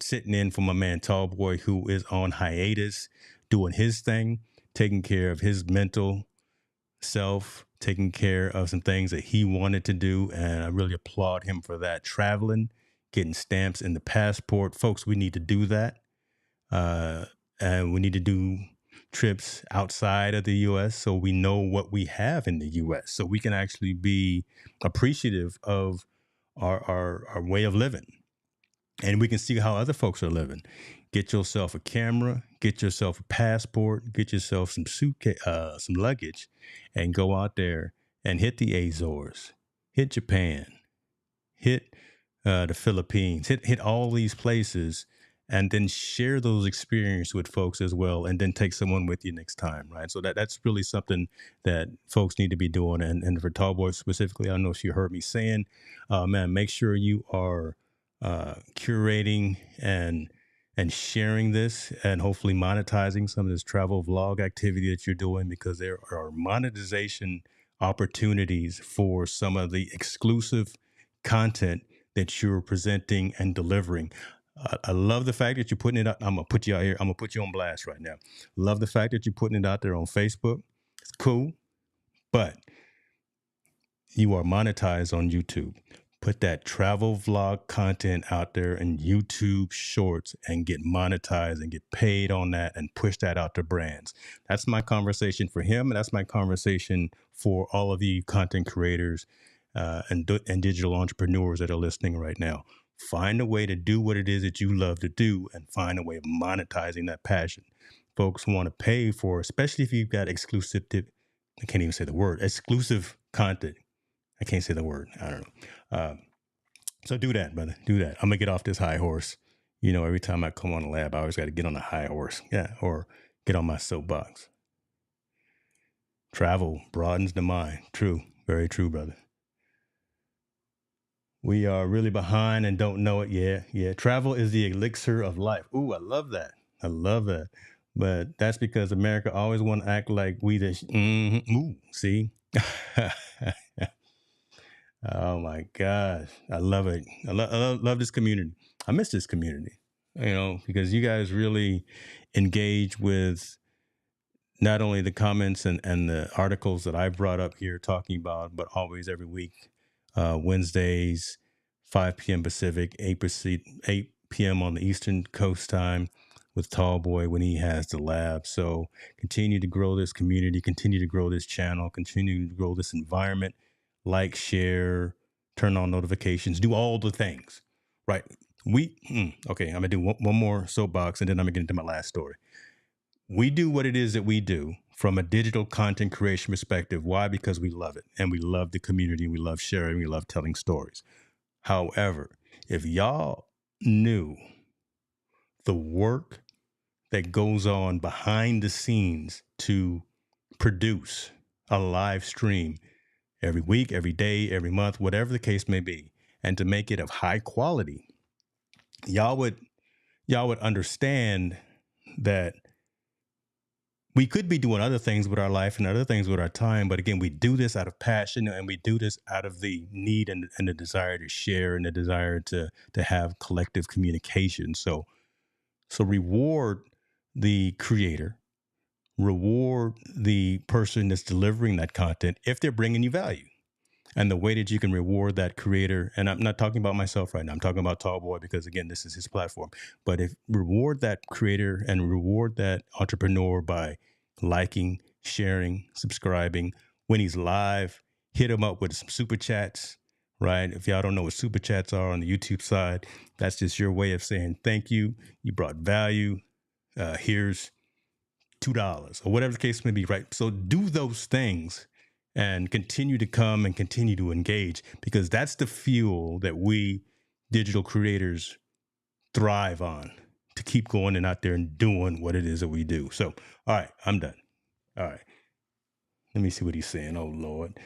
sitting in for my man Tallboy, who is on hiatus, doing his thing, taking care of his mental self, taking care of some things that he wanted to do, and I really applaud him for that. Traveling, getting stamps in the passport. Folks, we need to do that. And we need to do trips outside of the U.S. so we know what we have in the U.S. so we can actually be appreciative of our way of living, and we can see how other folks are living. Get yourself a camera, get yourself a passport, get yourself some suitcase, some luggage, and go out there and hit the Azores, hit Japan, hit the Philippines, hit all these places, and then share those experiences with folks as well, and then take someone with you next time, right? So that's really something that folks need to be doing. And for Tallboy specifically, I don't know if you heard me saying, man, make sure you are curating and sharing this, and hopefully monetizing some of this travel vlog activity that you're doing, because there are monetization opportunities for some of the exclusive content that you're presenting and delivering. I love the fact that you're putting it out. I'm gonna put you out here. I'm gonna put you on blast right now. Love the fact that you're putting it out there on Facebook. It's cool, but you are monetized on YouTube. Put that travel vlog content out there in YouTube Shorts and get monetized and get paid on that, and push that out to brands. That's my conversation for him, and that's my conversation for all of you content creators and digital entrepreneurs that are listening right now. Find a way to do what it is that you love to do, and find a way of monetizing that passion. Folks want to pay for, especially if you've got exclusive, I can't even say the word, exclusive content. I can't say the word. I don't know. So do that, brother. Do that. I'm going to get off this high horse. Every time I come on the lab, I always got to get on a high horse. Yeah. Or get on my soapbox. Travel broadens the mind. True. Very true, brother. We are really behind and don't know it. Yeah. Travel is the elixir of life. Ooh, I love that. I love that. But that's because America always want to act like we the ooh, see. Oh my gosh, I love it. I love this community. I miss this community, because you guys really engage with not only the comments and the articles that I brought up here talking about, but always every week, Wednesdays, 5 p.m. Pacific, 8 p.m. on the Eastern Coast time with Tallboy when he has the lab. So continue to grow this community, continue to grow this channel, continue to grow this environment, like, share, turn on notifications, do all the things, right? Okay, I'm going to do one more soapbox and then I'm going to get into my last story. We do what it is that we do from a digital content creation perspective. Why? Because we love it and we love the community. We love sharing. We love telling stories. However, if y'all knew the work that goes on behind the scenes to produce a live stream every week, every day, every month, whatever the case may be, and to make it of high quality, y'all would understand that we could be doing other things with our life and other things with our time. But again, we do this out of passion and we do this out of the need and the desire to share and the desire to have collective communication. So reward the creator, reward the person that's delivering that content if they're bringing you value. And the way that you can reward that creator, and I'm not talking about myself right now, I'm talking about Tallboy because again, this is his platform. But if reward that creator and reward that entrepreneur by liking, sharing, subscribing. When he's live, hit him up with some super chats, right? If y'all don't know what super chats are on the YouTube side, that's just your way of saying thank you. You brought value. Here's $2 or whatever the case may be, right? So do those things and continue to come and continue to engage because that's the fuel that we digital creators thrive on to keep going and out there and doing what it is that we do. So, all right, I'm done. All right. Let me see what he's saying. Oh, Lord.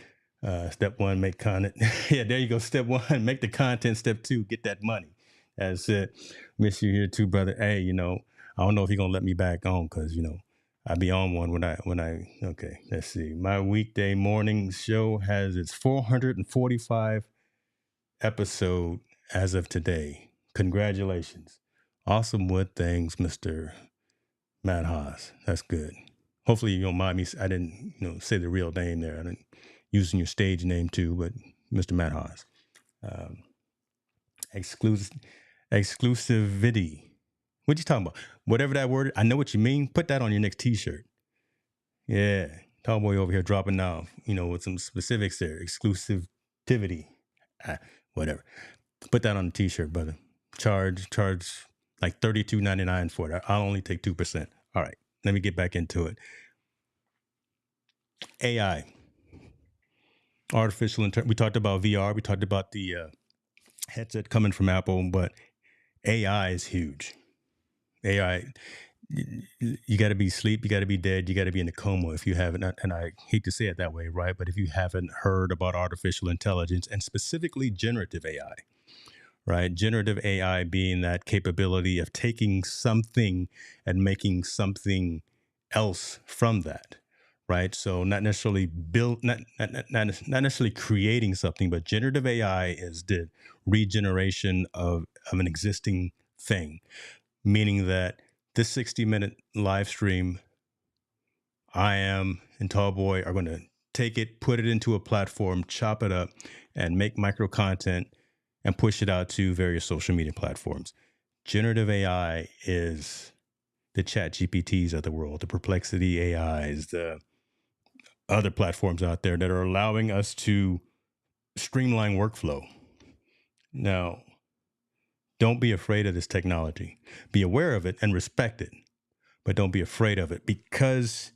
Step one, make content. Yeah, there you go. Step one, make the content. Step two, get that money. That's it. Miss you here too, brother. Hey, I don't know if you're going to let me back on because, I be on one okay, let's see. My weekday morning show has its 445 episode as of today. Congratulations. Awesome wood things, Mr. Matt Haas. That's good. Hopefully you don't mind me. I didn't, say the real name there. I didn't using your stage name too, but Mr. Matt Haas. Um, exclusivity. What you talking about? Whatever that word, I know what you mean. Put that on your next T-shirt. Yeah, Tallboy over here dropping off, with some specifics there. Exclusivity, whatever. Put that on the T-shirt, brother. Charge like $32.99 for it. I'll only take 2%. All right, let me get back into it. AI, artificial intelligence. We talked about VR. We talked about the headset coming from Apple, but AI is huge. AI, you got to be asleep, you got to be dead, you got to be in a coma if you haven't, and I hate to say it that way, right? But if you haven't heard about artificial intelligence and specifically generative AI, right? Generative AI being that capability of taking something and making something else from that, right? So not necessarily not necessarily creating something, but generative AI is the regeneration of an existing thing, meaning that this 60-minute live stream, I am and Tallboy are going to take it, put it into a platform, chop it up, and make micro content and push it out to various social media platforms. Generative AI is the Chat GPTs of the world, the Perplexity AIs, the other platforms out there that are allowing us to streamline workflow. Now, don't be afraid of this technology. Be aware of it and respect it, but don't be afraid of it because,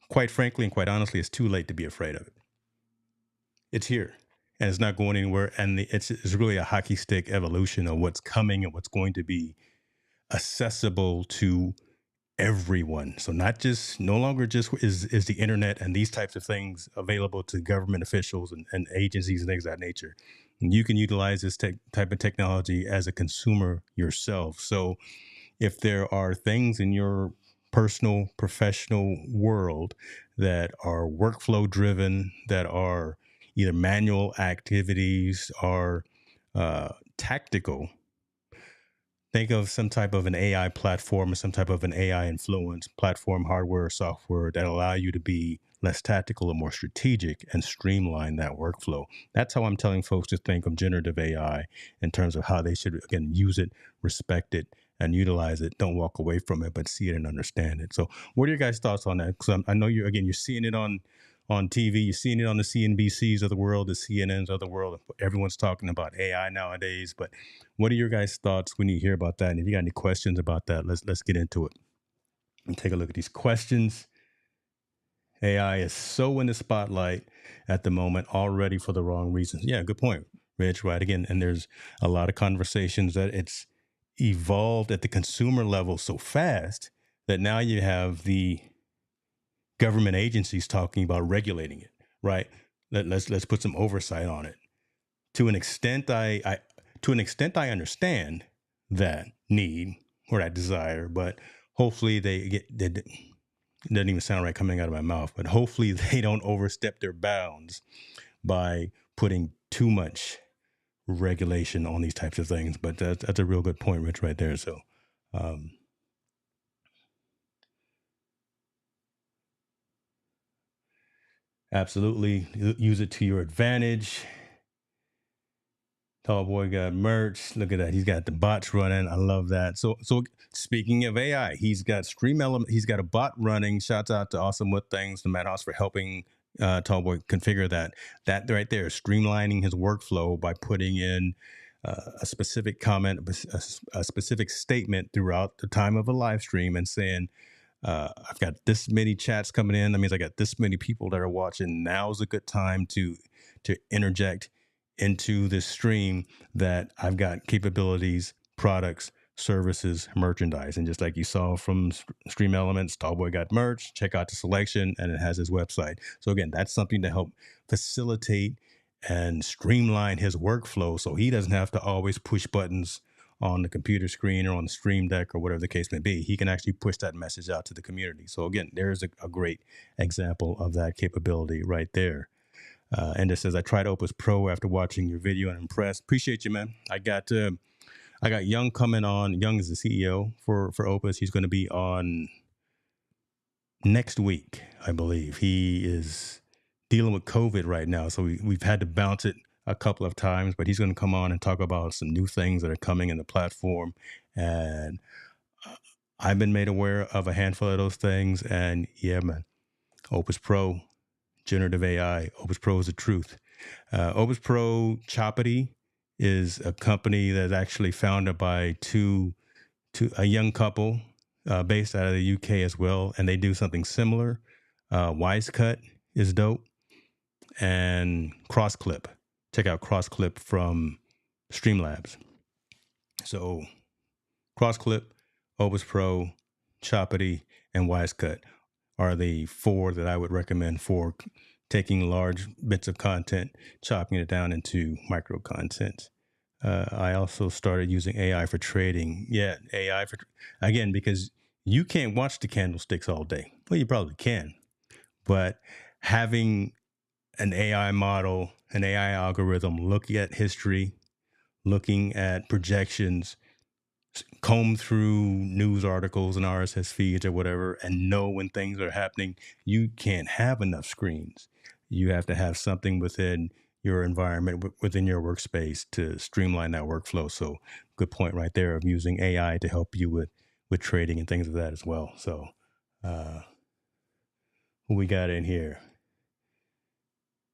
quite frankly and quite honestly, it's too late to be afraid of it. It's here and it's not going anywhere. And it's really a hockey stick evolution of what's coming and what's going to be accessible to everyone. So no longer just is the internet and these types of things available to government officials and agencies and things of that nature. And you can utilize this type of technology as a consumer yourself. So if there are things in your personal, professional world that are workflow driven, that are either manual activities or tactical, think of some type of an AI platform or some type of an AI influence platform, hardware or software that allow you to be less tactical and more strategic and streamline that workflow. That's how I'm telling folks to think of generative AI in terms of how they should, again, use it, respect it, and utilize it. Don't walk away from it, but see it and understand it. So, what are your guys' thoughts on that? Because I know you're seeing it on TV, you're seeing it on the CNBCs of the world, the CNNs of the world. Everyone's talking about AI nowadays, but what are your guys' thoughts when you hear about that? And if you got any questions about that, let's get into it and take a look at these questions. AI is so in the spotlight at the moment already for the wrong reasons. Yeah, good point, Rich. Right again, and there's a lot of conversations that it's evolved at the consumer level so fast that now you have the government agencies talking about regulating it. Right? Let's put some oversight on it. To an extent, I understand that need or that desire, but hopefully it doesn't even sound right coming out of my mouth, but hopefully they don't overstep their bounds by putting too much regulation on these types of things. But that's a real good point, Rich, right there. So, um, absolutely use it to your advantage. Tall boy got merch. Look at that. He's got the bots running. I love that. So speaking of AI, he's got Stream Element. He's got a bot running. Shouts out to Awesome with Things, the Madhouse for helping Tall boy configure that. That right there, streamlining his workflow by putting in a specific comment, a specific statement throughout the time of a live stream, and saying, I've got this many chats coming in. That means I got this many people that are watching. Now's a good time to interject into this stream that I've got capabilities, products, services, merchandise. And just like you saw from Stream Elements, Tallboy got merch, check out the selection, and it has his website. So again, that's something to help facilitate and streamline his workflow so he doesn't have to always push buttons on the computer screen or on the stream deck or whatever the case may be. He can actually push that message out to the community. So again, there's a great example of that capability right there. And it says, I tried Opus Pro after watching your video and impressed. Appreciate you, man. I got Young coming on. Young is the CEO for Opus. He's going to be on next week, I believe. He is dealing with COVID right now, so we've had to bounce it a couple of times, but he's going to come on and talk about some new things that are coming in the platform. And I've been made aware of a handful of those things. And yeah, man, Opus Pro, generative AI, Opus Pro is the truth. Opus Pro Choppity is a company that's actually founded by a young couple based out of the UK as well, and they do something similar. Wisecut is dope, and Crossclip. Check out Crossclip from Streamlabs. So Crossclip, Opus Pro, Choppity, and Wisecut are the four that I would recommend for taking large bits of content, chopping it down into micro content. I also started using AI for trading. Yeah, AI again, because you can't watch the candlesticks all day. Well, you probably can, but having an AI model, an AI algorithm, looking at history, looking at projections, comb through news articles and RSS feeds or whatever, and know when things are happening, you can't have enough screens. You have to have something within your environment, within your workspace to streamline that workflow. So good point right there of using AI to help you with trading and things of that as well. So who we got in here?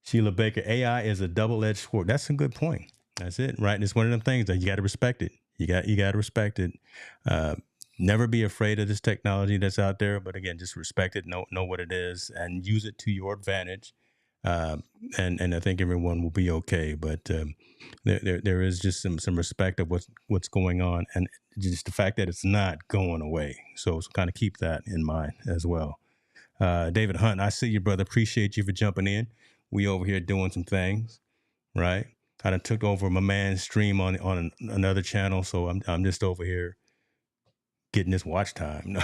Sheila Baker, AI is a double-edged sword. That's a good point. That's it, right? And it's one of them things that you got to respect it. You got to respect it. Never be afraid of this technology that's out there, but again, just respect it, know what it is, and use it to your advantage. And I think everyone will be okay. But there is just some respect of what's going on, and just the fact that it's not going away. So kind of keep that in mind as well. David Hunt, I see you, brother. Appreciate you for jumping in. We over here doing some things, right? I done took over my man's stream on another channel, so I'm just over here getting this watch time. No,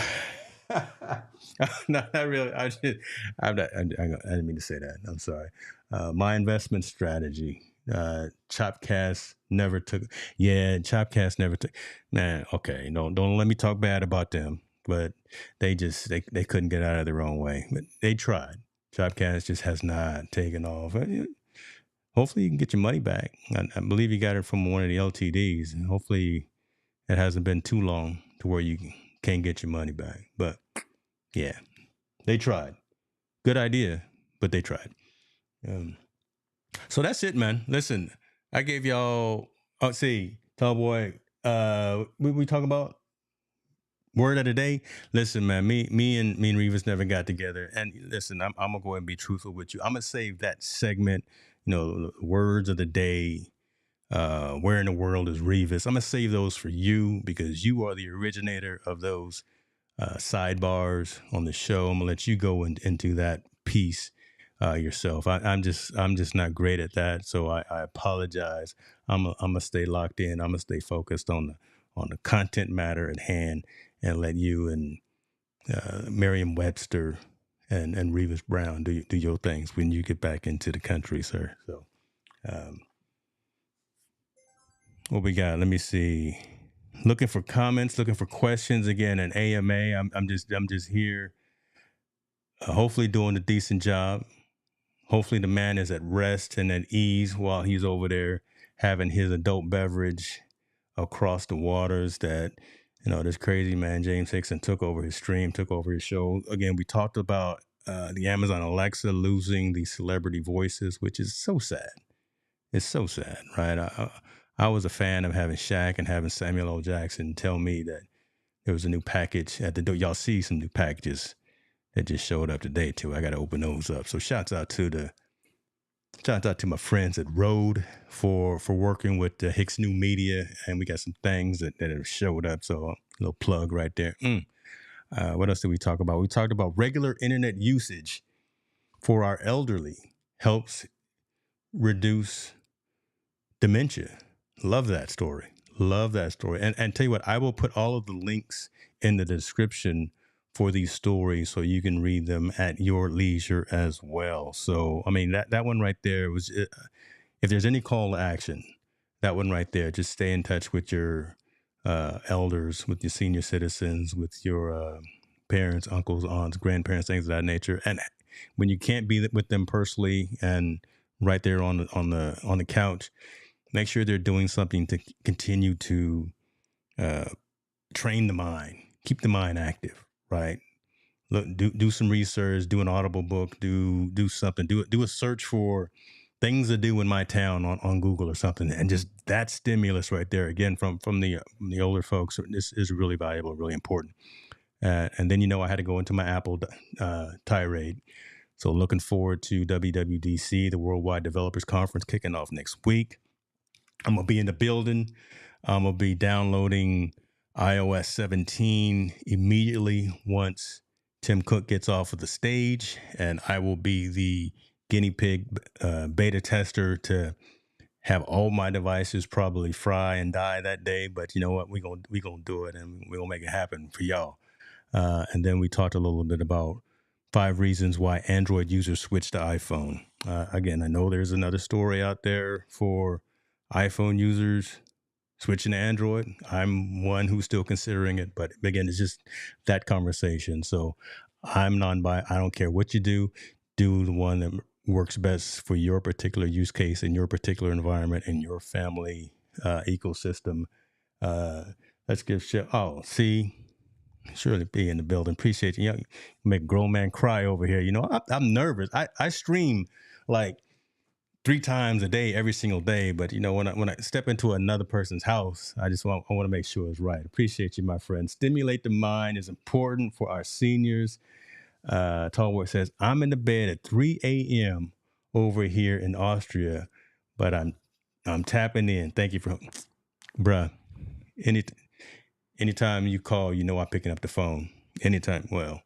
not really. I didn't mean to say that. I'm sorry. My investment strategy. Chopcast never took. Yeah, Chopcast never took. Man, okay. Don't let me talk bad about them. But they couldn't get out of their own way. But they tried. Chopcast just has not taken off. Hopefully you can get your money back. I believe you got it from one of the LTDs. And hopefully it hasn't been too long to where you can't get your money back. But yeah, they tried. Good idea, but they tried. Um, so that's it, man. Listen, I gave y'all. Oh, see, Tallboy. We talk about word of the day. Listen, man. Me and Revis never got together. And listen, I'm gonna go ahead and be truthful with you. I'm gonna save that segment. Words of the day. Where in the world is Revis? I'm gonna save those for you because you are the originator of those sidebars on the show. I'm gonna let you go into that piece yourself. I'm just not great at that, so I apologize. I'm gonna stay locked in. I'm gonna stay focused on the content matter at hand, and let you and Merriam-Webster and Revis Brown do your things when you get back into the country, sir. So, um, what we got? Let me see. Looking for comments, looking for questions again. An AMA. I'm just here. Hopefully doing a decent job. Hopefully the man is at rest and at ease while he's over there having his adult beverage across the waters. That this crazy man James Hickson took over his stream, took over his show. Again, we talked about the Amazon Alexa losing the celebrity voices, which is so sad. It's so sad, right? I was a fan of having Shaq and having Samuel L. Jackson tell me that there was a new package at the door. Y'all see some new packages that just showed up today too. I got to open those up. So shouts out to my friends at Rode for working with Hicks New Media, and we got some things that have showed up. So a little plug right there. What else did we talk about? We talked about regular internet usage for our elderly helps reduce dementia. Love that story. Love that story. And tell you what, I will put all of the links in the description for these stories so you can read them at your leisure as well. So, I mean, that one right there was, if there's any call to action, that one right there, just stay in touch with your elders, with your senior citizens, with your parents, uncles, aunts, grandparents, things of that nature. And when you can't be with them personally and right there on the couch, make sure they're doing something to continue to train the mind, keep the mind active, right? Look, do some research, do an Audible book, do something, do a search for things to do in my town on Google or something, and just that stimulus right there again from the older folks. This is really valuable, really important. And then I had to go into my Apple tirade. So looking forward to WWDC, the Worldwide Developers Conference, kicking off next week. I'm going to be in the building. I'm going to be downloading iOS 17 immediately once Tim Cook gets off of the stage, and I will be the guinea pig beta tester to have all my devices probably fry and die that day. But you know what? We're gonna do it, and we're going to make it happen for y'all. And then we talked a little bit about 5 reasons why Android users switch to iPhone. Again, I know there's another story out there for iPhone users switching to Android. I'm one who's still considering it, but again, it's just that conversation. So I'm non-biased. I don't care what you do the one that works best for your particular use case in your particular environment in your family ecosystem. Let's give shit. Oh, see, surely be in the building. Appreciate you. You make a grown man cry over here. I'm nervous. I stream like 3 times a day, every single day. But when I step into another person's house, I want to make sure it's right. Appreciate you, my friend. Stimulate the mind is important for our seniors. Tallworth says, I'm in the bed at 3 a.m. over here in Austria, but I'm tapping in. Thank you for, bruh. Anytime you call, I'm picking up the phone. Anytime. Well,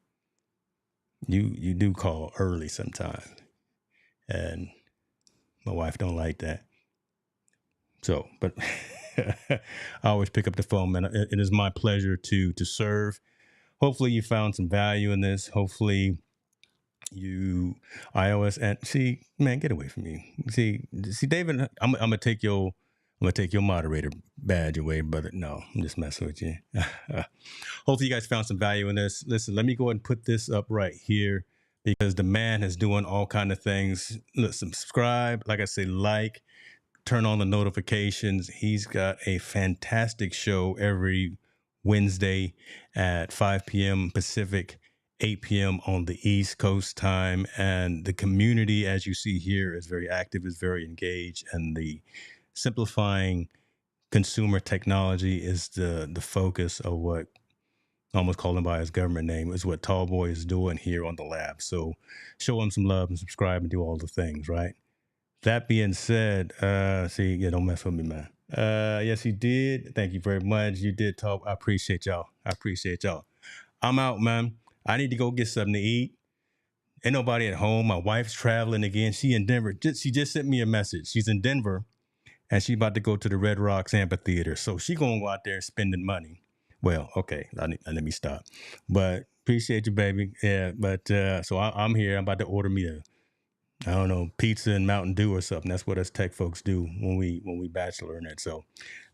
you do call early sometimes, and my wife don't like that. So, but I always pick up the phone, man. It is my pleasure to serve. Hopefully, you found some value in this. Hopefully, you iOS and see, man, get away from me. See, David, I'm gonna take your moderator badge away, but no, I'm just messing with you. Hopefully, you guys found some value in this. Listen, let me go ahead and put this up right here because the man is doing all kind of things. Listen, subscribe, like I say, like, turn on the notifications. He's got a fantastic show every Wednesday at 5 p.m. Pacific, 8 p.m. on the East Coast time. And the community, as you see here, is very active, is very engaged. And the simplifying consumer technology is the focus of what I almost call him by his government name, is what Tallboy is doing here on the lab. So show him some love and subscribe and do all the things, right? That being said, see, yeah, don't mess with me, man. Yes, he did. Thank you very much. You did talk. I appreciate y'all. I appreciate y'all. I'm out, man. I need to go get something to eat. Ain't nobody at home. My wife's traveling again. She in Denver. She just sent me a message. She's in Denver and she about to go to the Red Rocks Amphitheater. So she gonna go out there spending money. Well, okay, let me stop. But appreciate you, baby. Yeah, but so I'm here. I'm about to order me a, I don't know, pizza and Mountain Dew or something. That's what us tech folks do when we bachelor in it. So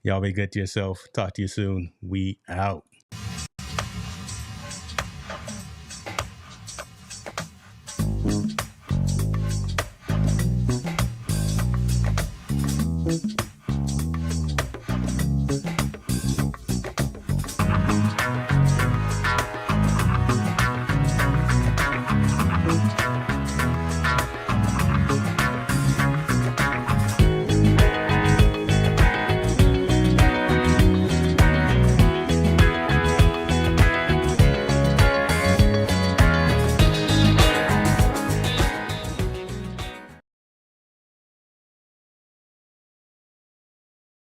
y'all be good to yourself. Talk to you soon. We out.